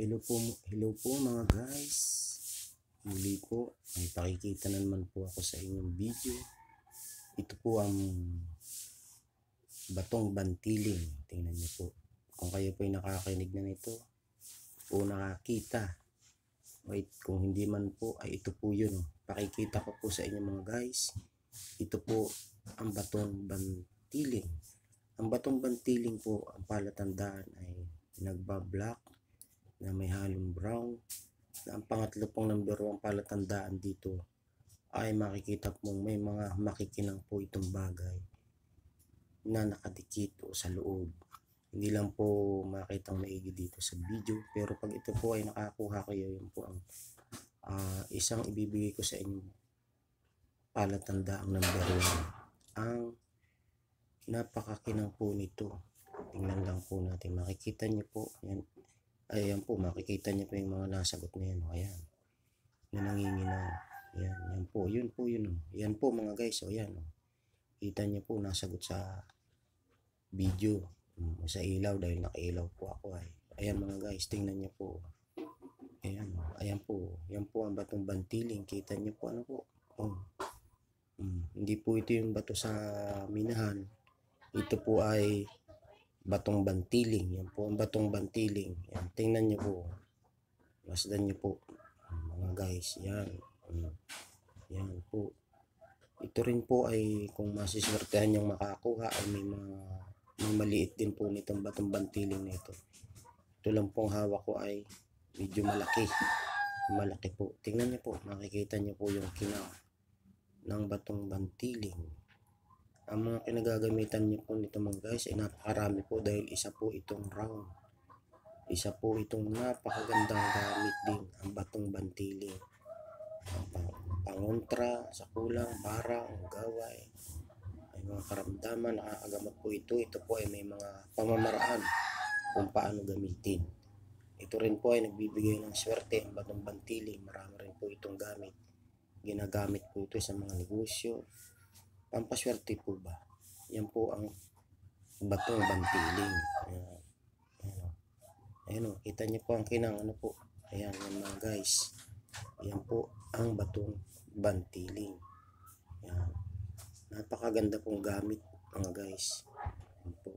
Hello po mga guys. Muli po, may pakikita na naman po ako sa inyong video. Ito po ang batong bantiling. Tingnan niyo po. Kung kayo po ay nakakinig na nito o nakakita. Wait, kung hindi man po ay ito po yun. Pakikita ko po sa inyo mga guys. Ito po ang batong bantiling. Ang batong bantiling po, ang palatandaan ay nagbablock na may halong brown. Na ang pangatlo pong number 1 palatandaan dito ay makikita pong may mga makikinang po itong bagay na nakadikit o sa loob. Hindi lang po makitang maigi dito sa video, pero pag ito po ay nakakuha kayo, yun po ang isang ibibigay ko sa inyo palatandaang number 1. Ang napakakinang po nito. Tingnan lang po natin, makikita niyo po yan. Ayan po, makikita niyo po yung mga nasagot na yan. Ayan, na nanginginan. Ayan, yan po, yun po yun. Yan po mga guys, o yan. Kita niyo po, nasagot sa video. Sa ilaw, dahil nakailaw po ako. Ayan mga guys, tingnan niyo po. Ayan, ayan po. Yan po ang batong bantiling. Kita niyo po, ano po. Hindi po ito yung bato sa minahan. Ito po ay batong bantiling. Yan po ang batong bantiling. Yan, tingnan nyo po. Masdan nyo po mga guys. Yan. Yan po. Ito rin po ay kung masiswertehan yung makakuha ay may maliit din po nitong batong bantiling nito. Ito lang pong hawak ko ay medyo malaki. Malaki po. Tingnan nyo po. Makikita nyo po yung kinaw ng batong bantiling. Ang mga kinagagamitan niyo po nito mga guys ay napakarami po, dahil isa po itong round. Isa po itong napakagandang gamit din, ang batong bantiling. Pangontra, sa kulang, barang, gaway, ay mga karamdaman, nakakagamot po ito. Ito po ay may mga pamamaraan kung paano gamitin. Ito rin po ay nagbibigay ng swerte, ang batong bantiling. Marami rin po itong gamit. Ginagamit po ito sa mga negosyo. Pampaswerte po ba? Yan po ang batong bantiling. Ayan o, kita niyo po ang kinang ano po. Ayan yan mga guys. Yan po ang batong bantiling. Ayan. Napakaganda pong gamit mga guys. Ayan po.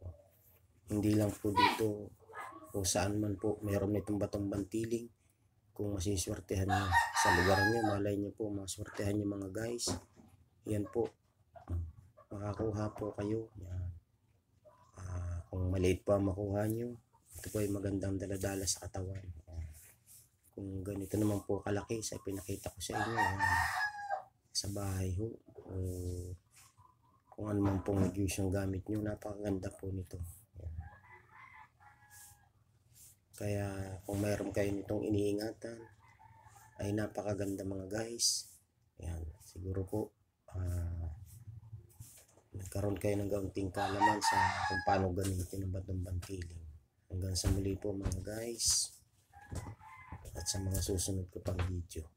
Hindi lang po dito o saan man po mayroon nitong batong bantiling. Kung masiswertehan nyo sa lugar nyo, malay nyo po maswertehan nyo mga guys. Yan po. Makakuha po kayo. Yan. Kung maliit pa makuha nyo, ito po ay magandang daladala sa katawan. Kung ganito naman po kalaki, sa pinakita ko sa inyo, sa bahay ho, o kung ano man pong nag-use yung gamit nyo, napakaganda po nito. Yan. Kaya kung mayroon kayo nitong iniingatan, ay napakaganda mga guys. Yan, siguro po nagkaroon kayo ng kaunting kaalaman sa kung paano gamitin ang batong bantiling. Hanggang sa muli po mga guys, at sa mga susunod ko pang video.